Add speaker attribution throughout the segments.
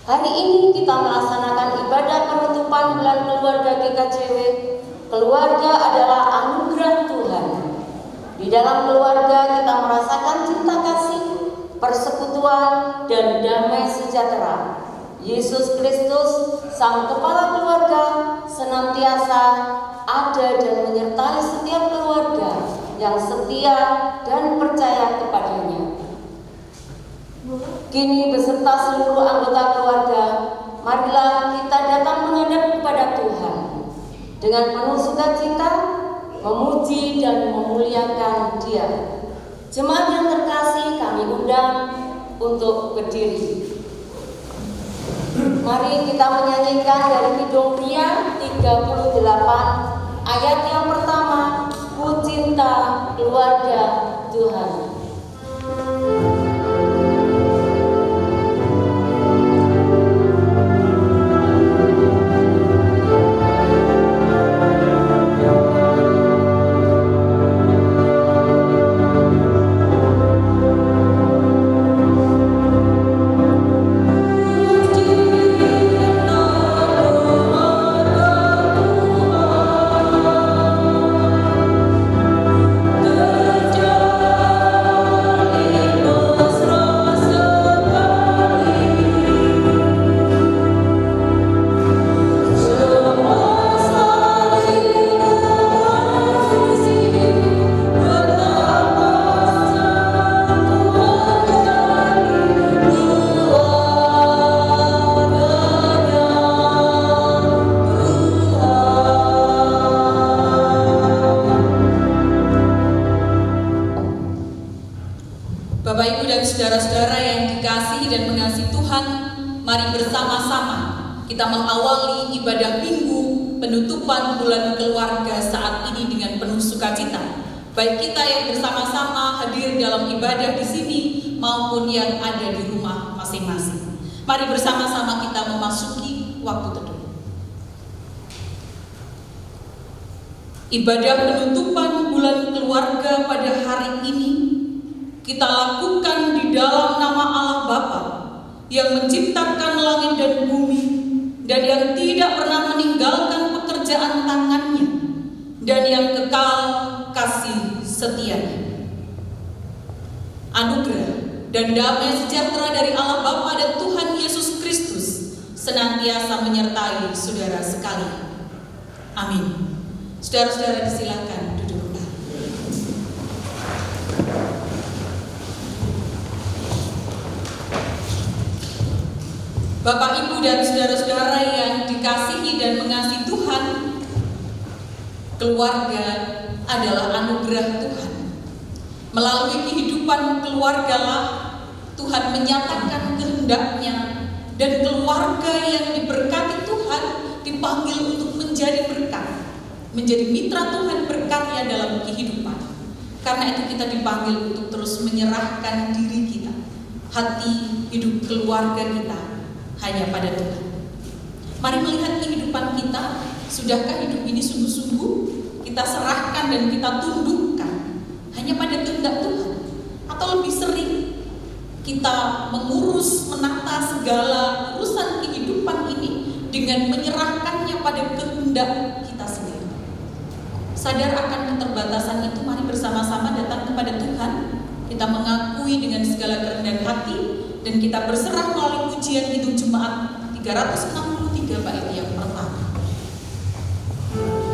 Speaker 1: Hari ini kita melaksanakan ibadah penutupan bulan keluarga GKJW. Keluarga adalah anugerah Tuhan. Di dalam keluarga kita merasakan cinta kasih, persekutuan, dan damai sejahtera. Yesus Kristus, Sang Kepala Keluarga, senantiasa ada dan menyertai setiap keluarga yang setia dan percaya kepadanya. Kini beserta seluruh anggota keluarga, marilah kita datang menghadap kepada Tuhan dengan penuh sukacita, memuji dan memuliakan Dia. Jemaat yang terkasih, kami undang untuk berdiri. Mari kita menyanyikan dari Kidung Pria 38 ayat yang pertama, Ku Cinta Keluarga Tuhan.
Speaker 2: Bapak, Ibu, dan saudara-saudara yang dikasihi dan mengasihi Tuhan, mari bersama-sama kita mengawali ibadah minggu penutupan bulan keluarga saat ini dengan penuh sukacita. Baik kita yang bersama-sama hadir dalam ibadah di sini maupun yang ada di rumah masing-masing. Mari bersama-sama kita memasuki waktu teduh. Ibadah penutupan bulan keluarga pada hari ini kita lakukan di dalam nama Allah Bapa yang menciptakan langit dan bumi dan yang tidak pernah meninggalkan pekerjaan tangannya dan yang kekal kasih setianya. Anugerah dan damai sejahtera dari Allah Bapa dan Tuhan Yesus Kristus senantiasa menyertai saudara sekalian. Amin. Saudara-saudara disilakan duduk. Bapak, Ibu, dan saudara-saudara yang dikasihi dan mengasihi Tuhan, keluarga adalah anugerah Tuhan. Melalui kehidupan keluargalah Tuhan menyatakan kehendak-Nya, dan keluarga yang diberkati Tuhan dipanggil untuk menjadi berkat, menjadi mitra Tuhan berkarya dalam kehidupan. Karena itu kita dipanggil untuk terus menyerahkan diri kita, hati, hidup keluarga kita hanya pada Tuhan. Mari melihat kehidupan kita, sudahkah hidup ini sungguh-sungguh kita serahkan dan kita tundukkan hanya pada kehendak Tuhan? Atau lebih sering kita mengurus, menata segala urusan kehidupan ini dengan menyerahkannya pada kehendak kita sendiri? Sadar akan keterbatasan itu, mari bersama-sama datang kepada Tuhan. Kita mengakui dengan segala kerendahan hati dan kita berserah melalui pujian Kidung Jemaat 363 bait yang pertama.
Speaker 3: Oh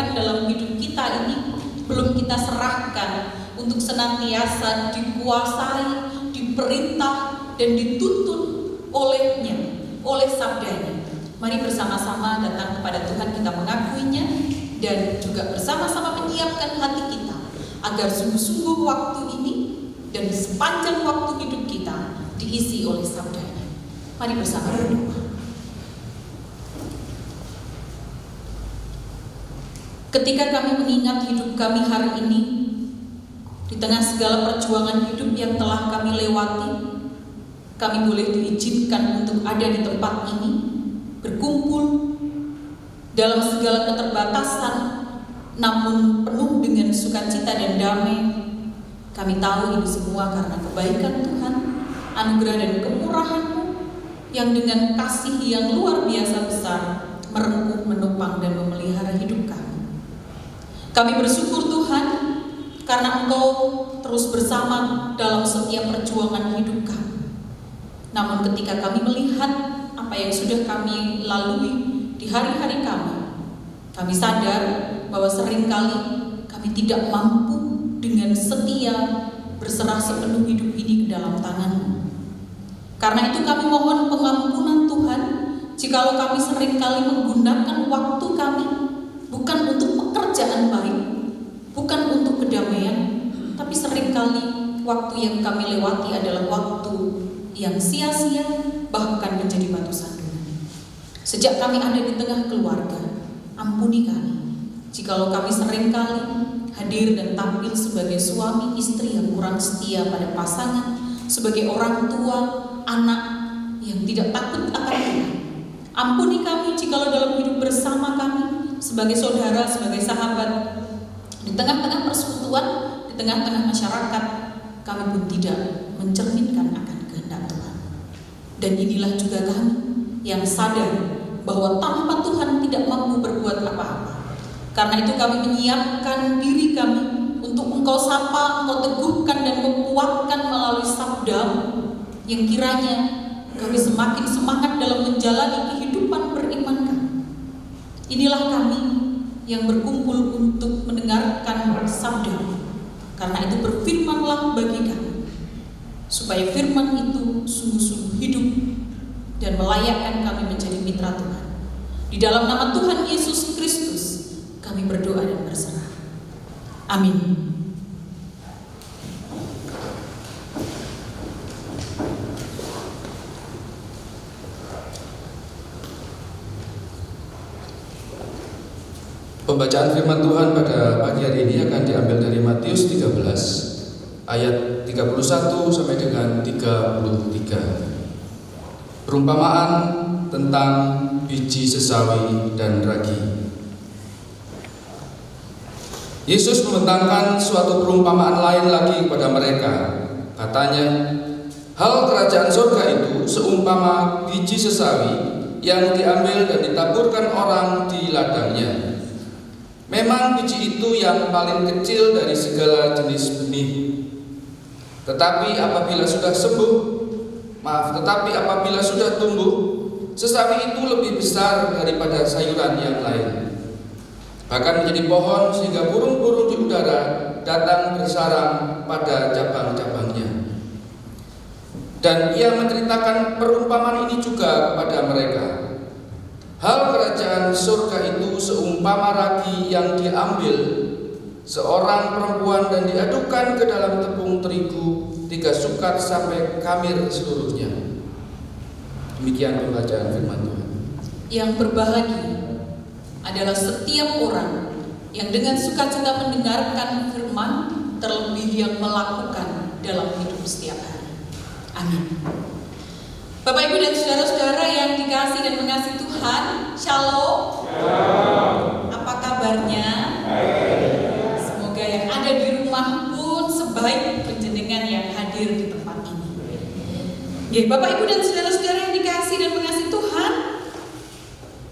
Speaker 2: kerjakan dalam hidup kita ini belum kita serahkan untuk senantiasa dikuasai, diperintah, dan dituntun olehnya, oleh sabdanya. Mari bersama-sama datang kepada Tuhan, kita mengakuinya dan juga bersama-sama menyiapkan hati kita agar sungguh-sungguh waktu ini dan sepanjang waktu hidup kita diisi oleh sabdanya. Mari bersama berdoa. Ketika kami mengingat hidup kami hari ini, di tengah segala perjuangan hidup yang telah kami lewati, kami boleh diizinkan untuk ada di tempat ini, berkumpul dalam segala keterbatasan, namun penuh dengan sukacita dan damai. Kami tahu ini semua karena kebaikan Tuhan, anugerah dan kemurahan-Mu yang dengan kasih yang luar biasa besar merengkuh, menopang, dan memelihara hidup kami. Kami bersyukur Tuhan karena Engkau terus bersama dalam setiap perjuangan hidup kami. Namun ketika kami melihat apa yang sudah kami lalui di hari-hari kami sadar bahwa seringkali kami tidak mampu dengan setia berserah sepenuh hidup ini ke dalam tangan-Mu. Karena itu kami mohon pengampunan Tuhan jikalau kami seringkali menggunakan waktu kami bukan untuk pekerjaan baik, bukan untuk kedamaian, tapi seringkali waktu yang kami lewati adalah waktu yang sia-sia, bahkan menjadi batu sandungan. Sejak kami ada di tengah keluarga, ampuni kami jikalau kami seringkali hadir dan tampil sebagai suami istri yang kurang setia pada pasangan, sebagai orang tua, anak yang tidak takut akan Tuhan. Ampuni kami jikalau dalam hidup bersama kami sebagai saudara, sebagai sahabat, di tengah-tengah persekutuan, di tengah-tengah masyarakat, kami pun tidak mencerminkan akan kehendak Tuhan. Dan inilah juga kami yang sadar bahwa tanpa Tuhan tidak mampu berbuat apa-apa. Karena itu kami menyiapkan diri kami untuk Engkau sapa, Engkau teguhkan dan menguatkan melalui sabda-Mu yang kiranya kami semakin semangat dalam menjalani kehidupan beriman kami. Inilah kami yang berkumpul untuk mendengarkan sabda-Mu. Karena itu berfirmanlah bagi kami, supaya firman itu sungguh-sungguh hidup dan melayakkan kami menjadi mitra Tuhan. Di dalam nama Tuhan Yesus Kristus kami berdoa dan berserah. Amin.
Speaker 3: Pembacaan firman Tuhan pada pagi hari ini akan diambil dari Matius 13 ayat 31 sampai dengan 33. Perumpamaan tentang biji sesawi dan ragi. Yesus membentangkan suatu perumpamaan lain lagi kepada mereka. Katanya, hal kerajaan surga itu seumpama biji sesawi yang diambil dan ditaburkan orang di ladangnya. Memang biji itu yang paling kecil dari segala jenis benih. Tetapi apabila sudah tumbuh, sesawi itu lebih besar daripada sayuran yang lain. Bahkan menjadi pohon sehingga burung-burung di udara datang bersarang pada cabang-cabangnya. Dan ia menceritakan perumpamaan ini juga kepada mereka. Hal kerajaan surga itu seumpama ragi yang diambil seorang perempuan dan diadukkan ke dalam tepung terigu 3 sukat sampai kamir seluruhnya. Demikian pembacaan firman Tuhan.
Speaker 2: Yang berbahagia adalah setiap orang yang dengan sukacita mendengarkan firman, terlebih yang melakukan dalam hidup setiap hari. Amin. Bapak, Ibu, dan saudara-saudara yang dikasihi dan mengasihi Tuhan, Shalom. Apa kabarnya? Semoga yang ada di rumah pun sebaik penjenengan yang hadir di tempat ini. Ya, Bapak, Ibu, dan saudara-saudara yang dikasihi dan mengasihi Tuhan,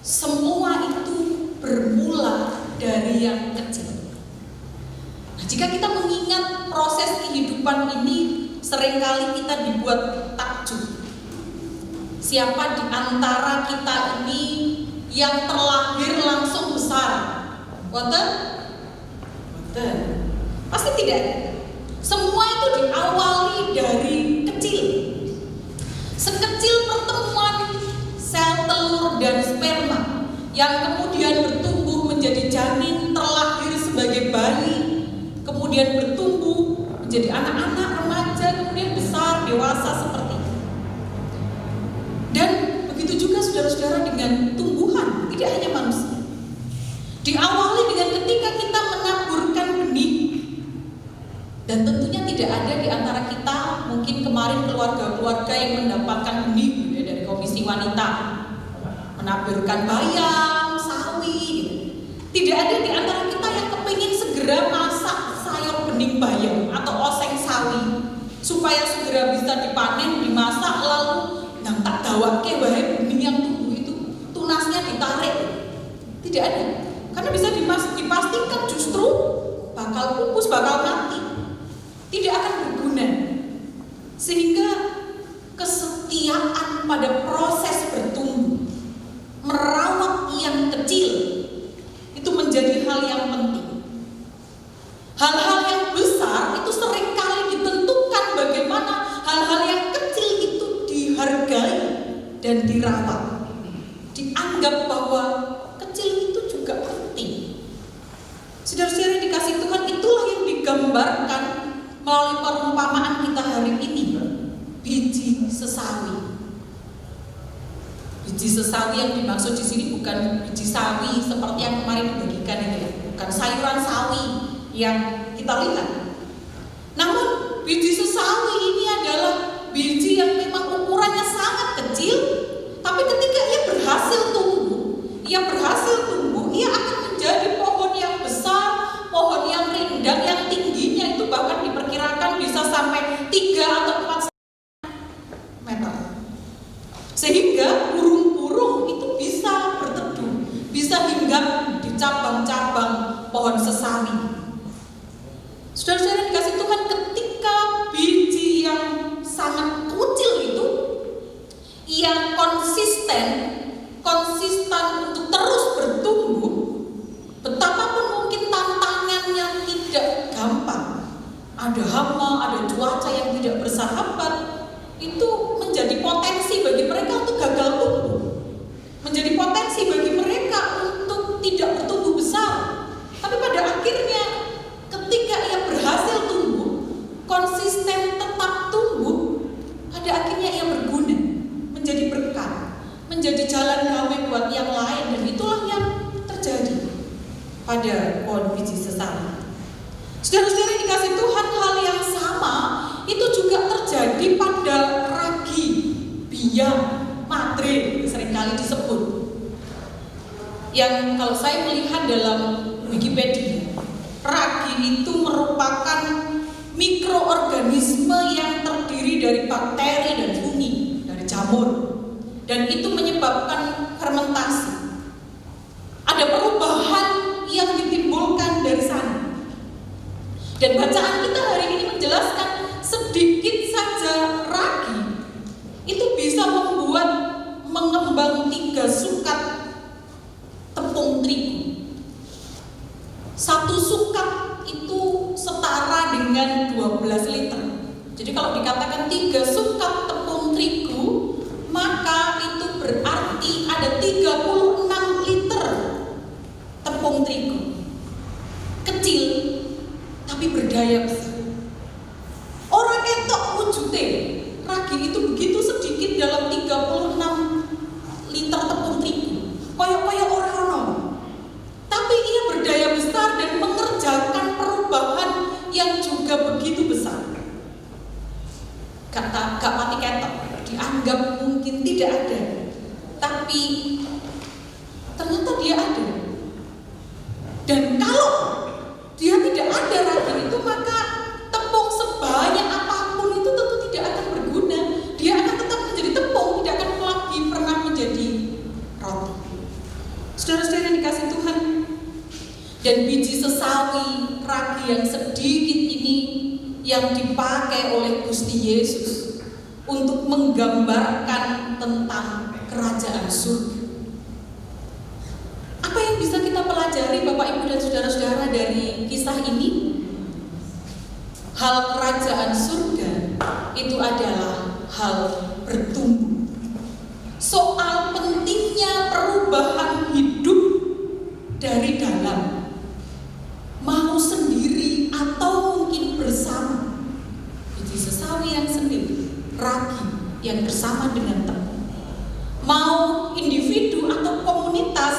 Speaker 2: semua itu bermula dari yang kecil. Nah, jika kita mengingat proses kehidupan ini, seringkali kita dibuat takjub. Siapa di antara kita ini yang terlahir langsung besar Wonten? Wonten. Pasti tidak. Semua itu diawali dari kecil. Sekecil pertemuan sel telur dan sperma yang kemudian bertumbuh menjadi janin, terlahir sebagai bayi, kemudian bertumbuh menjadi anak-anak, remaja, kemudian besar, dewasa seperti itu. Dan begitu juga saudara-saudara dengan tumbuhan, tidak hanya manusia. Diawali dengan ketika kita menaburkan benih. Dan tentunya tidak ada di antara kita, mungkin kemarin keluarga-keluarga yang mendapatkan benih dari Komisi Wanita, menaburkan bayam, sawi. Tidak ada di antara kita yang kepingin segera masak sayur bening bayam atau oseng sawi supaya segera bisa dipanen, dimasak, lalu yang tak dawake wae bening yang tumbuh itu tunasnya ditarik. Tidak ada, karena bisa dipastikan justru bakal pupus, bakal mati, tidak akan berguna. Sehingga kesetiaan pada proses bertumbuh, merawat yang kecil, itu menjadi hal yang penting. Hal-hal yang besar itu seringkali ditentukan bagaimana hal-hal yang kecil itu dihargai dan dirawat. Dianggap bahwa kecil itu juga penting. Saudara-saudara yang dikasih Tuhan, itulah yang digambarkan melalui perumpamaan kita hari ini. Biji sesawi. Biji sesawi yang dimaksud di sini bukan biji sawi seperti yang kemarin dibagikan ini ya, bukan sayuran sawi yang kita lihat. Namun biji sesawi ini adalah biji yang memang ukurannya sangat kecil, tapi ketika ia berhasil tumbuh, ia akan menjadi pohon yang besar, pohon yang rindang, yang tingginya itu bahkan diperkirakan bisa sampai 3 atau 4 meter. Sehingga burung-burung itu bisa berteduh, bisa hinggap di cabang-cabang pohon sesawi. Saudara-saudara dikasih Tuhan, ketika biji yang sangat kecil itu ia konsisten untuk terus bertumbuh, betapapun mungkin tantangannya tidak gampang. Ada hama, ada cuaca yang tidak bersahabat, itu menjadi potensi bagi mereka untuk gagal tumbuh, menjadi potensi bagi mereka untuk tidak bertumbuh besar. Tapi pada akhirnya ketika ia berhasil tumbuh, konsisten tetap tumbuh, pada akhirnya ia berguna, menjadi berkat, menjadi jalan damai buat yang lain. Dan itulah yang terjadi pada pohon biji sesawi. Saudara-saudara yang dikasih Tuhan, hal yang sama itu juga terjadi pada ragi, biang, madre, seringkali disebut. Yang kalau saya melihat dalam Wikipedia, ragi itu merupakan mikroorganisme yang terdiri dari bakteri dan fungi, dari jamur, dan itu menyebabkan fermentasi. Ada perubahan yang ditimbulkan dari sana. Dan bacaan kita hari ini menjelaskan sedikit saja ragi itu bisa mengembang 3 sukat tepung terigu. 1 sukat itu setara dengan 12 liter. Jadi kalau dikatakan 3 sukat tepung terigu, maka itu berarti ada 36 liter tepung terigu. Kecil tapi berdaya besar. Orang ketok wujudnya ragi itu begitu sedikit dalam 36 liter tepung terigu, koyok-koyok orang. Tapi ia berdaya besar dan mengerjakan perubahan yang juga begitu besar. Gak mati ketok, dianggap mungkin tidak ada, tapi ternyata dia ada. Dan kalau dia tidak ada ragi itu, maka tepung sebanyak apapun itu tentu tidak akan berguna. Dia akan tetap menjadi tepung, tidak akan lagi pernah menjadi roti. Saudara-saudara yang dikasih Tuhan, dan biji sesawi, ragi yang sedikit ini yang dipakai oleh Gusti Yesus untuk menggambarkan tentang kerajaan surga. Apa yang bisa kita pelajari, Bapak Ibu dan Saudara hal kerajaan surga itu adalah hal bertumbuh. Soal pentingnya perubahan hidup dari dalam, mau sendiri atau mungkin bersama. Biji sesawi yang sendiri, ragi yang bersama dengan teman. Mau individu atau komunitas,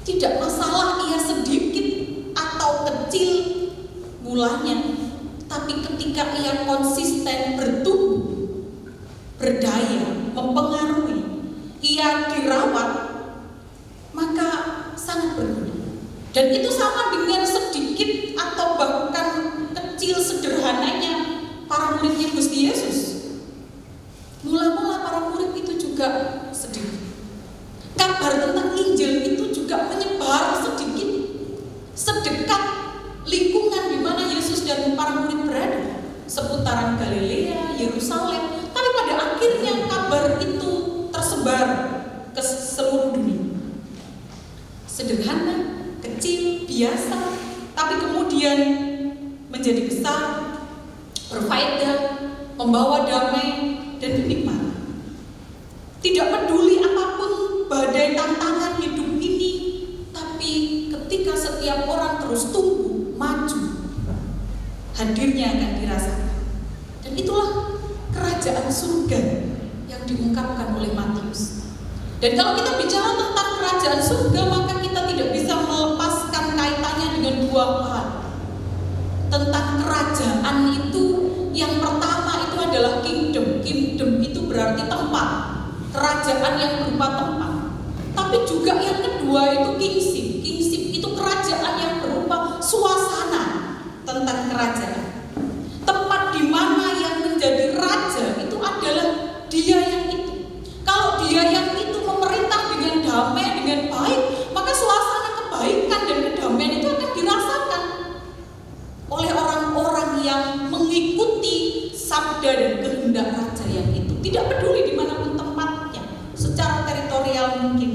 Speaker 2: tidak masalah ia sedikit atau kecil mulanya, tapi ketika ia konsisten bertumbuh, berdaya, mempengaruhi, ia dirawat, maka sangat berguna. Dan itu sama dengan sedikit atau bahkan kecil sederhananya para muridnya Gusti Yesus. Mula-mula para murid itu juga sedikit. Kabar tentang Injil itu juga menyebar sedikit, sedekat lingkungan di mana Yesus dan para murid berada, seputaran Galilea, Yerusalem. Tapi pada akhirnya kabar itu tersebar ke seluruh dunia. Sederhana, kecil, biasa, tapi kemudian menjadi besar, berfaedah, membawa damai dan kenikmatan. Tidak peduli apapun badai tantangan hidup ini, tapi ketika setiap orang terus tumbuh, maju, hadirnya akan dirasakan. Dan itulah kerajaan surga yang diungkapkan oleh Matius. Dan kalau kita bicara tentang kerajaan surga, maka kita tidak bisa melepaskan kaitannya dengan dua hal. Tentang kerajaan itu, yang pertama itu adalah kingdom. Kingdom itu berarti tempat, kerajaan yang berupa tempat. Tapi juga yang kedua itu kingship. Kingship itu kerajaan yang berupa suasana tentang kerajaan. Tempat di mana yang menjadi raja itu adalah dia yang itu. Kalau dia yang itu memerintah dengan damai, dengan baik, maka suasana kebaikan dan kedamaian itu akan dirasakan oleh orang-orang yang mengikuti sabda dan kehendak raja yang itu. Tidak peduli dimanapun tempatnya, secara teritorial mungkin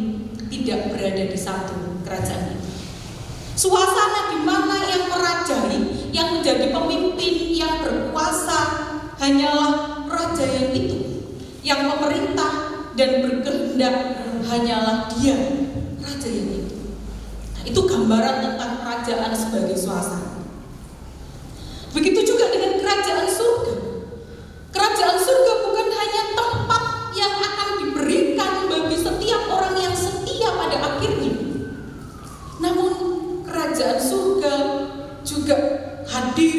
Speaker 2: tidak berada di satu kerajaan itu. Suasana di mana yang merajai, yang menjadi pemimpin, yang berkuasa hanyalah raja yang itu, yang memerintah dan berkehendak hanyalah dia, raja yang itu. Nah, itu gambaran tentang kerajaan sebagai suasana. Begitu juga dengan kerajaan surga. Kerajaan surga bukan hanya tempat yang akan diberikan bagi setiap orang yang setia pada akhirnya. Namun kerajaan surga juga hadir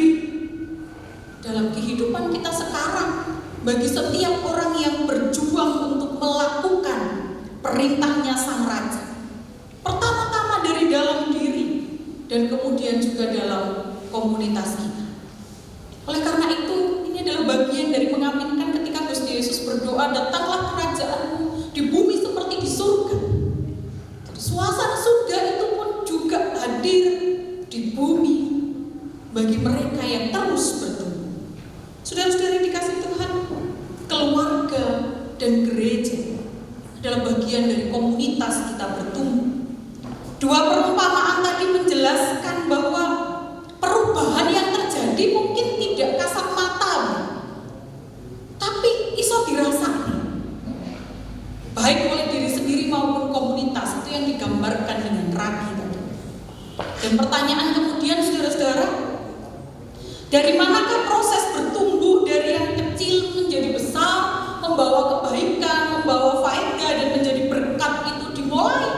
Speaker 2: dalam kehidupan kita sekarang bagi setiap orang yang berjuang untuk melakukan perintahnya sang raja. Pertama-tama dari dalam diri dan kemudian juga dalam komunitas kita. Oleh karena itu, ini adalah bagian dari mengaminkan ketika Gusti Yesus berdoa, datanglah kerajaan-Mu di bumi seperti di surga. Suasana surga itu pun juga hadir di bumi bagi mereka yang terus bertumbuh. Saudara-saudara yang dikasihi Tuhan, keluarga dan gereja adalah bagian dari komunitas kita bertumbuh. Dua perumpamaan tadi menjelaskan bahwa perubahan yang terjadi mungkin tidak kasat mata, tapi iso dirasakan, baik oleh diri sendiri maupun komunitas. Itu yang digambarkan dengan ragi tadi. Dan pertanyaan kemudian, saudara-saudara, dari manakah proses bertumbuh dari yang kecil menjadi besar, membawa kebaikan, membawa faedah dan menjadi berkat itu dimulai?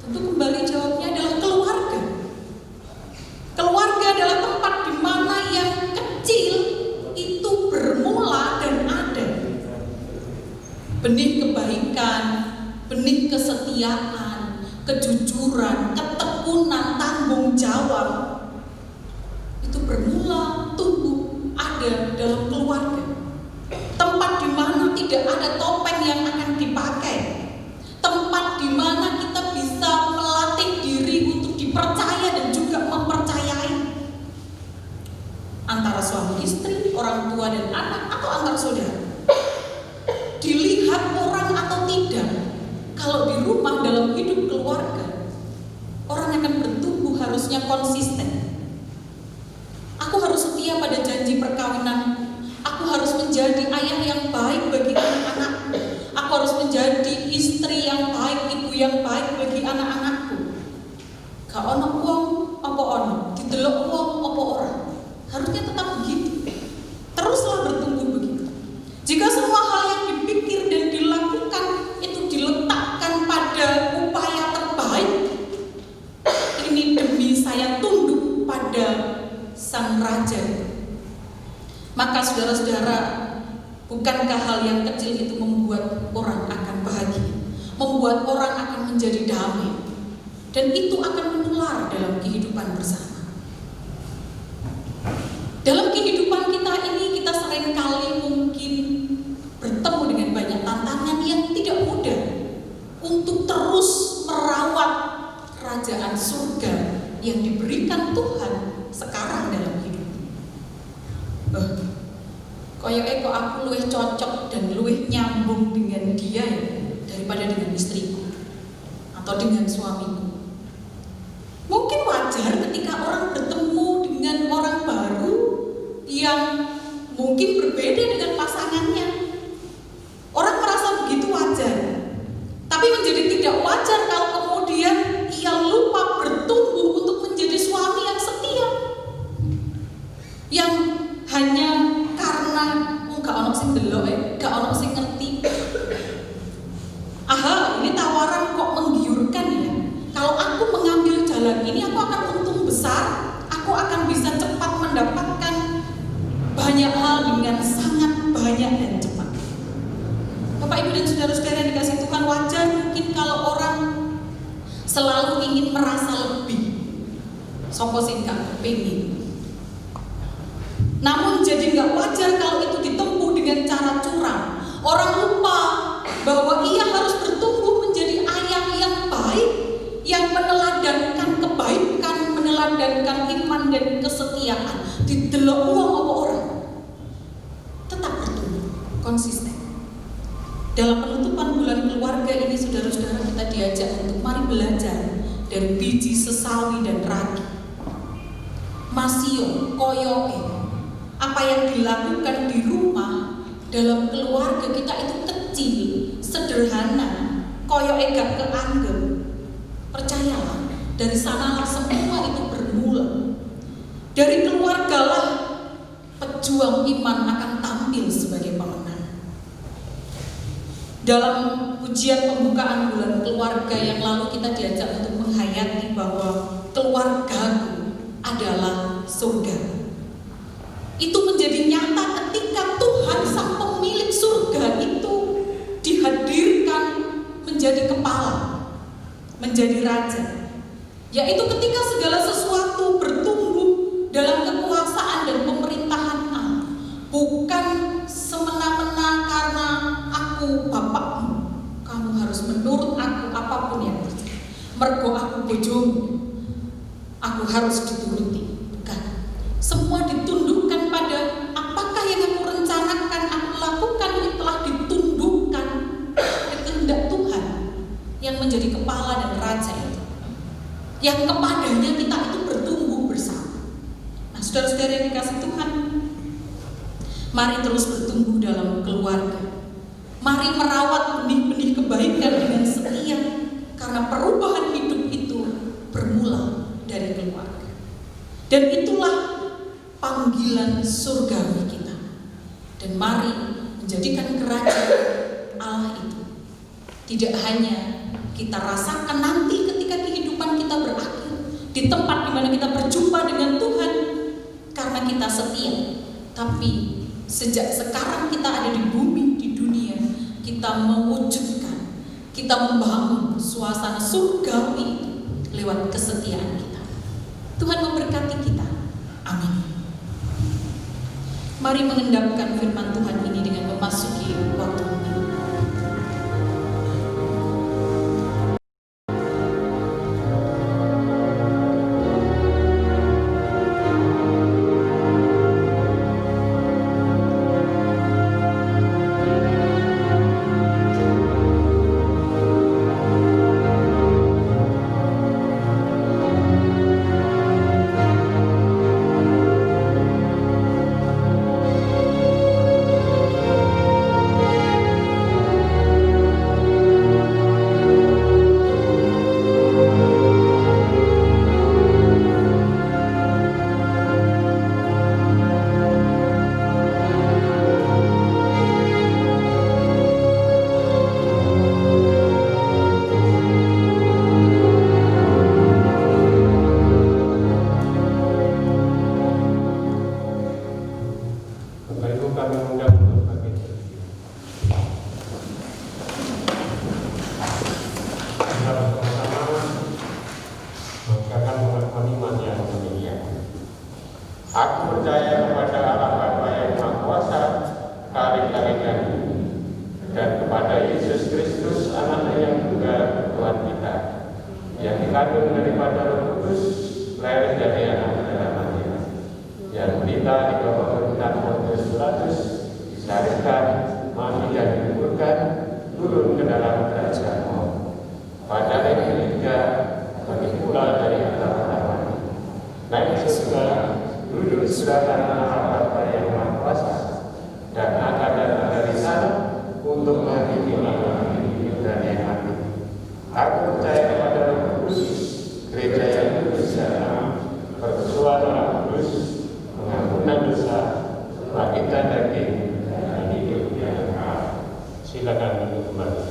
Speaker 2: Tentu kembali jawabnya adalah keluarga. Keluarga adalah tempat di mana yang kecil itu bermula dan ada. Benih kebaikan, benih kesetiaan, kejujuran, ketekunan, tanggung jawab itu bermula, tumbuh, ada dalam keluarga. Tempat di mana tidak ada topeng yang akan dipakai. Tempat di mana kita bisa melatih diri untuk dipercaya dan juga mempercayai. Antara suami istri, orang tua dan anak, atau antar saudara. Dilihat orang atau tidak, kalau di rumah dalam hidup keluarga, orang akan bertumbuh harusnya konsisten. Aku harus didelok wong apa orang. Harusnya tetap begitu. Teruslah bertumbuh begitu. Jika semua hal yang dipikir dan dilakukan itu diletakkan pada upaya terbaik, ini demi saya tunduk pada Sang Raja, maka saudara-saudara, bukankah hal yang kecil itu membuat orang akan bahagia, membuat orang akan menjadi damai, dan itu akan menular dalam kehidupan bersama. Dalam kehidupan kita ini, kita seringkali mungkin bertemu dengan banyak tantangan yang tidak mudah untuk terus merawat kerajaan surga yang diberikan Tuhan sekarang dalam hidup. Kok aku luwih cocok dan luwih nyambung dengan dia ya, daripada dengan istriku atau dengan suamiku. Mungkin wajar ketika orang bertemu dengan orang baru yang mungkin berbeda dengan pasangannya. Orang merasa begitu wajar. Tapi menjadi tidak wajar kalau kemudian ia lupa bertumbuh untuk menjadi suami yang setia. Yang hanya karena gak ono sing delok, gak ono sing ngerti. Aha, ini tawaran kok menggiurkan ya. Kalau aku mengambil jalan ini, aku akan untung besar. Aku akan bisa cepat mendapatkan banyak hal dengan sangat banyak dan cepat. Bapak, Ibu, dan saudara-saudara yang dikasih Tuhan, wajar mungkin kalau orang selalu ingin merasa lebih. Sopo sing gak kepingin. Namun jadi gak wajar kalau itu ditempuh dengan cara curang. Orang lupa bahwa ia harus bertumbuh menjadi ayah yang baik, yang meneladankan kebaikan, meneladankan iman dan kesetiaan. Didelok uang apa orang, tetap bertumbuh, konsisten. Dalam penutupan bulan keluarga ini, saudara-saudara, kita diajak untuk mari belajar dari biji sesawi dan ragi. Masio, koyoke, apa yang dilakukan di rumah, dalam keluarga kita itu kecil, sederhana, koyoke gak keanggap. Percayalah, dari sanalah semua itu bermula. Dari keluargalah pejuang iman akan tampil sebagai pemenang. Dalam ujian pembukaan bulan keluarga yang lalu, kita diajak untuk menghayati bahwa keluargaku adalah surga. Itu menjadi nyata ketika Tuhan sang pemilik surga itu dihadirkan menjadi kepala, menjadi raja. Yaitu ketika segala sesuatu bertumbuh dalam kekuasaan dan pemerintahan Allah. Bukan semena-mena karena aku bapakmu, kamu harus menurut aku apapun yang terjadi. Mergo aku bojomu, aku harus dituruti. Bukan. Semua ditundukkan pada apakah yang aku rencanakan, aku lakukan, ini telah ditundukkan pada kehendak Tuhan yang menjadi kepala dan raja itu. Yang kepadanya kita itu bertumbuh bersama. Nah, saudara-saudara yang dikasih Tuhan, mari terus bertumbuh dalam keluarga. Mari merawat benih-benih kebaikan dengan setia, karena perubahan hidup itu bermula dari keluarga. Dan itulah panggilan surgawi kita. Dan mari menjadikan kerajaan Allah itu tidak hanya kita rasakan nanti ketika kehidupan kita berakhir, di tempat di mana kita berjumpa dengan Tuhan karena kita setia, tapi sejak sekarang kita ada di bumi, di dunia, kita mewujudkan, kita membangun suasana surgawi lewat kesetiaan kita. Tuhan memberkati kita. Amin. Mari mengendapkan firman Tuhan ini dengan memasuki waktu ini.
Speaker 4: Aku percaya kepada Allah Bapa yang Maha Kuasa, Kali-kali dan kepada Yesus Kristus, Anaknya yang tunggal, Tuhan kita, yang dikandung daripada Roh Kudus, lahir dari anak Bikira Maria, yang menderita di bawah pemerintahan Pontius Pilatus, disalibkan, mati dan dikuburkan, turun ke dalam kerajaan maut. Pada hari ketiga, bangkit pula dari antara mati, naik ke surga, duduk di sebelah kanan Allah Bapa yang Maha Kuasa, dan akan datang dari sana untuk menghakimi orang yang hidup dan yang mati. Aku percaya kepada Roh Kudus, gereja yang bersama, persucian Roh Kudus, pengampunan dosa, kebangkitan daging, dan hidup yang kekal. Silakan duduk kembali.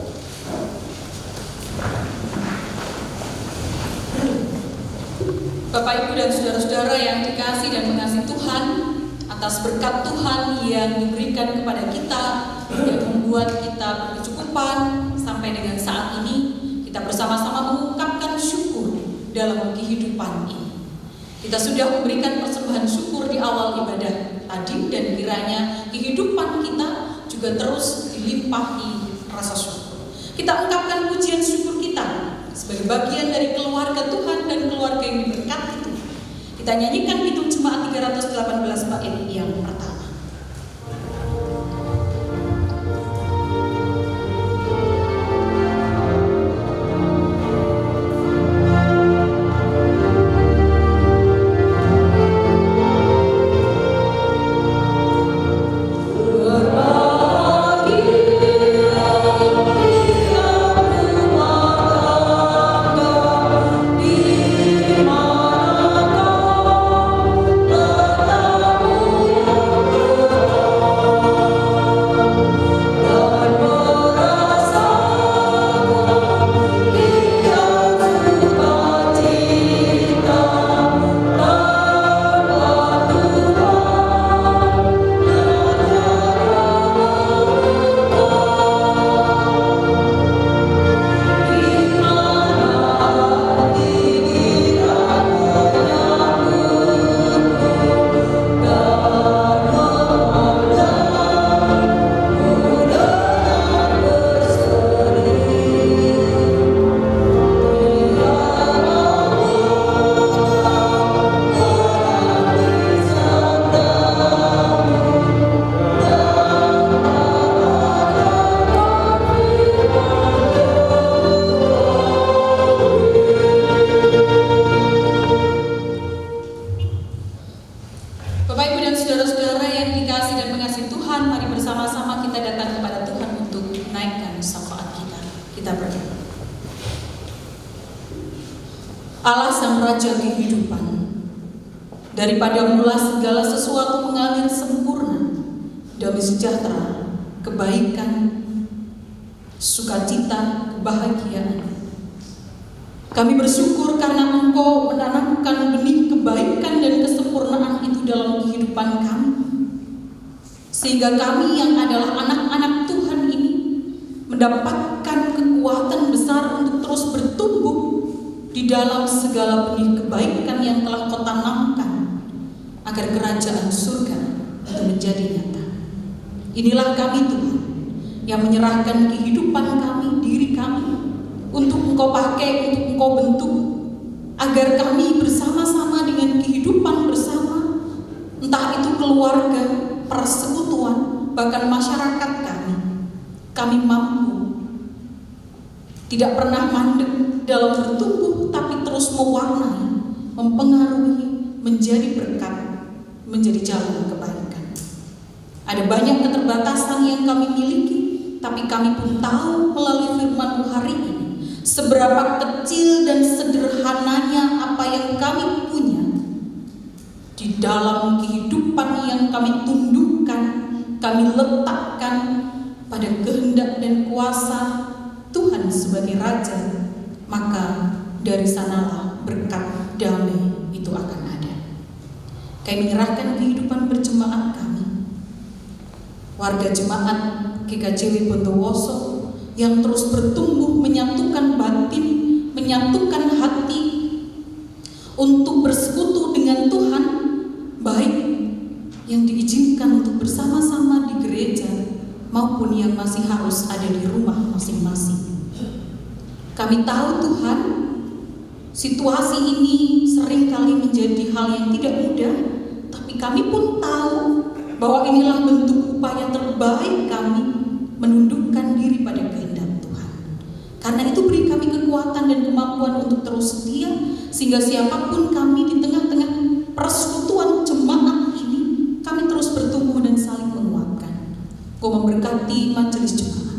Speaker 2: Bapak, Ibu, dan saudara-saudara yang dikasihi dan mengasihi Tuhan, atas berkat Tuhan yang diberikan kepada kita, yang membuat kita berkecukupan sampai dengan saat ini, kita bersama-sama mengungkapkan syukur dalam kehidupan ini. Kita sudah memberikan persembahan syukur di awal ibadah tadi, dan kiranya kehidupan kita juga terus dilimpahi rasa syukur. Kita ungkapkan pujian syukur kita sebagai bagian dari keluarga Tuhan dan keluarga yang diberkati itu. Kita nyanyikan Kidung Jemaat 318 bait yang pertama. Allah Sang Raja kehidupan, daripada mula segala sesuatu mengalir sempurna, damai sejahtera, kebaikan, sukacita, kebahagiaan. Kami bersyukur karena Engkau menanamkan benih kebaikan dan kesempurnaan itu dalam kehidupan kami, sehingga kami yang adalah anak-anak Tuhan ini mendapatkan kekuatan besar untuk terus bertumbuh di dalam segala benih kebaikan yang telah Kau tanamkan, agar kerajaan surga itu menjadi nyata. Inilah kami Tuhan, yang menyerahkan kehidupan kami, diri kami, untuk Engkau pakai, untuk Engkau bentuk, agar kami bersama-sama dengan kehidupan bersama, entah itu keluarga, persekutuan, bahkan masyarakat kami mampu tidak pernah mandek dalam bertumbuh, tapi terus mewarnai, mempengaruhi, menjadi berkat, menjadi jalan kebaikan. Ada banyak keterbatasan yang kami miliki, tapi kami pun tahu melalui firman-Mu hari ini seberapa kecil dan sederhananya apa yang kami punya di dalam kehidupan yang kami tundukkan, kami letakkan pada kehendak dan kuasa Tuhan sebagai Raja, maka dari sanalah berkat damai itu akan ada. Kami menyerahkan kehidupan berjemaat kami, warga jemaat GKJW Bondowoso yang terus bertumbuh, menyatukan batin, menyatukan hati untuk bersekutu dengan Tuhan, baik yang diizinkan untuk bersama-sama di gereja maupun yang masih harus ada di rumah masing-masing. Kami tahu Tuhan, situasi ini seringkali menjadi hal yang tidak mudah, tapi kami pun tahu bahwa inilah bentuk upaya terbaik kami menundukkan diri pada kehendak Tuhan. Karena itu beri kami kekuatan dan kemampuan untuk terus setia, sehingga siapapun kami di tengah-tengah persekutuan jemaat ini, kami terus bertumbuh dan saling menguatkan. Kau memberkati majelis jemaat,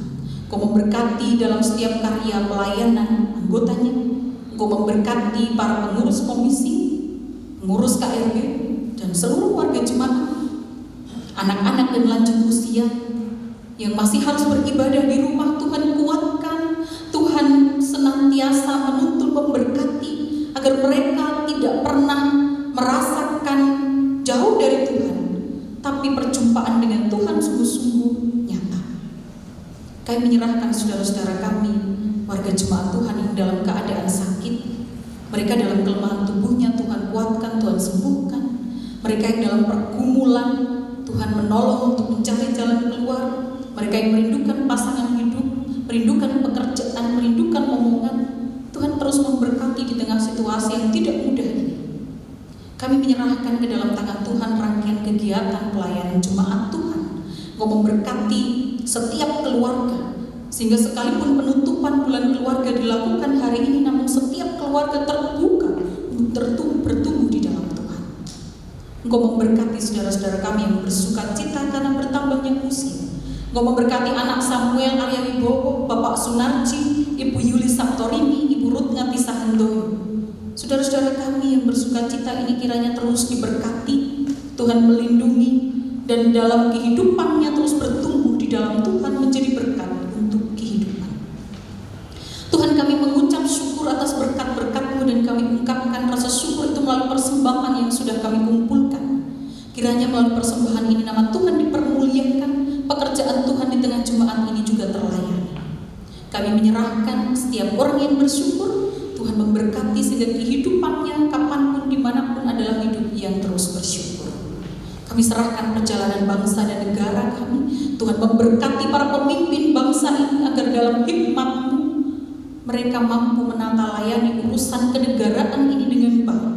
Speaker 2: Kau memberkati dalam setiap karya pelayanan anggotanya, Kau memberkati para pengurus komisi, pengurus KRB, dan seluruh warga jemaat, anak-anak dan lanjut usia yang masih harus beribadah di rumah. Tuhan kuatkan, Tuhan senantiasa menuntun, memberkati agar mereka tidak pernah merasakan jauh dari Tuhan, tapi perjumpaan dengan Tuhan sungguh-sungguh nyata. Kami menyerahkan saudara-saudara kami, warga jemaat Tuhan yang dalam keadaan sakit, mereka dalam kelemahan tubuhnya, Tuhan kuatkan, Tuhan sembuhkan. Mereka yang dalam pergumulan, Tuhan menolong untuk mencari jalan keluar. Mereka yang merindukan pasangan hidup, merindukan pekerjaan, merindukan omongan, Tuhan terus memberkati di tengah situasi yang tidak mudah ini. Kami menyerahkan ke dalam tangan Tuhan rangkaian kegiatan pelayanan jemaat Tuhan. Kau memberkati setiap keluarga, sehingga sekalipun penutupan bulan keluarga dilakukan hari ini, namun setiap keluarga terbuka untuk bertumbuh di dalam Tuhan. Engkau memberkati saudara-saudara kami yang bersuka cita karena bertambahnya usia. Engkau memberkati anak Samuel Arya Wibowo, Bapak Sunarji, Ibu Yuli Saptorini, Ibu Ruth Ngati Sahandoyo. Saudara-saudara kami yang bersuka cita ini kiranya terus diberkati, Tuhan melindungi, dan dalam kehidupannya terus bertumbuh di dalam Tuhan menjadi berkat untuk kehidupan. Tuhan, kami mengucap syukur atas berkat-berkat-Mu, dan kami ungkapkan rasa syukur itu melalui persembahan yang sudah kami kumpulkan. Kiranya melalui persembahan ini nama Tuhan dipermuliakan, pekerjaan Tuhan di tengah jemaat ini juga terlayani. Kami menyerahkan setiap orang yang bersyukur, Tuhan memberkati sehingga kehidupannya kapanpun dimanapun adalah hidup yang terus bersyukur. Kami serahkan perjalanan bangsa dan negara kami, Tuhan memberkati para pemimpin bangsa ini agar dalam hikmat-Mu mereka mampu menata layani urusan kenegaraan ini dengan baik.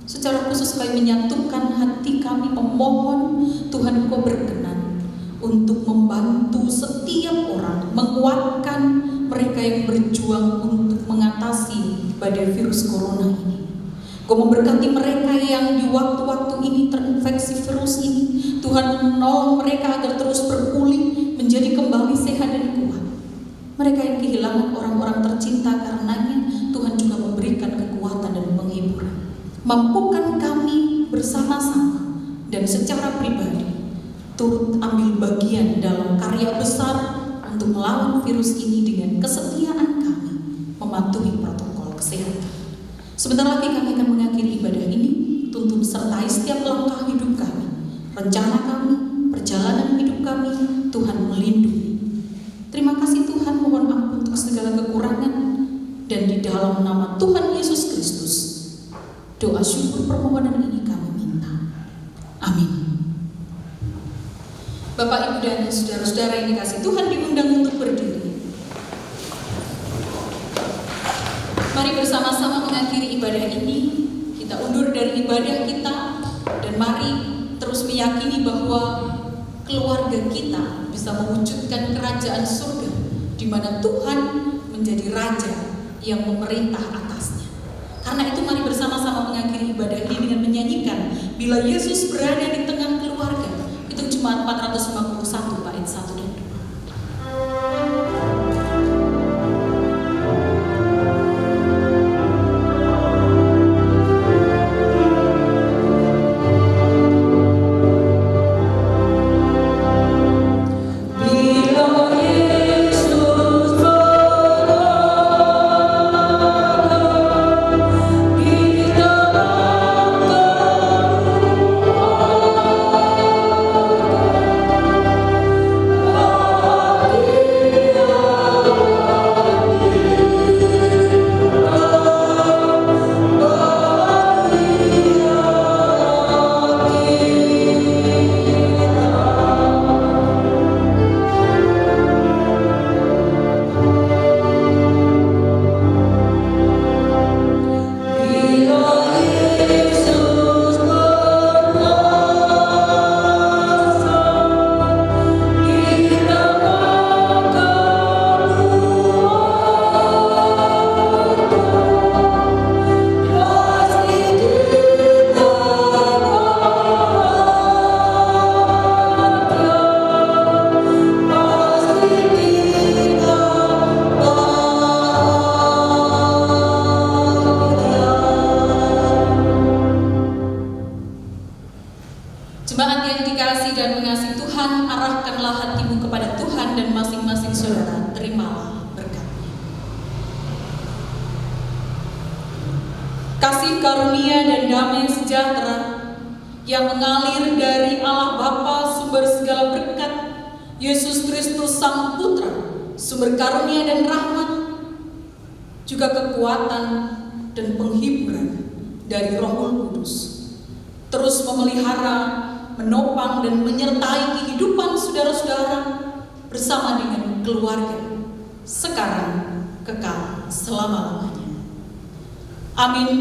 Speaker 2: Secara khusus kami menyatukan hati kami memohon Tuhan Kau berkenan untuk membantu setiap orang, menguatkan mereka yang berjuang untuk mengatasi badai virus corona ini. Kau memberkati mereka yang di waktu-waktu ini terinfeksi virus ini. Tuhan menolong mereka agar terus berpulih, menjadi kembali sehat dan kuat. Mereka yang kehilangan orang-orang tercinta karenanya, Tuhan juga memberikan kekuatan dan penghiburan. Mampukan kami bersama-sama dan secara pribadi turut ambil bagian dalam karya besar untuk melawan virus ini dengan kesetiaan kami mematuhi protokol kesehatan. Sebentar lagi kami akan mengakhiri ibadah ini. Tuntun sertai setiap langkah hidup kami, rencana kami, perjalanan hidup kami, Tuhan melindungi. Terima kasih Tuhan, mohon ampun untuk segala kekurangan, dan di dalam nama Tuhan Yesus Kristus doa syukur permohonan ini kami minta. Amin. Bapak, Ibu, dan saudara-saudara yang dikasihi Tuhan, diundang untuk berdiri. Mari bersama-sama mengakhiri ibadah ini. Kita undur dari ibadah kita, dan mari terus meyakini bahwa keluarga kita bisa mewujudkan kerajaan surga, di mana Tuhan menjadi raja yang memerintah atasnya. Karena itu mari bersama-sama mengakhiri ibadah ini dengan menyanyikan Bila Yesus Berada di Tengah Keluarga. Itu Jemaat 451 bait 1 dan 2.
Speaker 5: Di tengah
Speaker 2: Jemaat yang dikasihi dan mengasihi Tuhan, arahkanlah hatimu kepada Tuhan dan masing-masing saudara terimalah berkat-Nya. Kasih karunia dan damai sejahtera yang mengalir dari Allah Bapa sumber segala berkat, Yesus Kristus Sang Putra sumber karunia dan rahmat, juga kekuatan dan penghiburan dari Roh Kudus terus memelihara, menopang dan menyertai kehidupan saudara-saudara bersama dengan keluarga sekarang kekal selama-lamanya. Amin.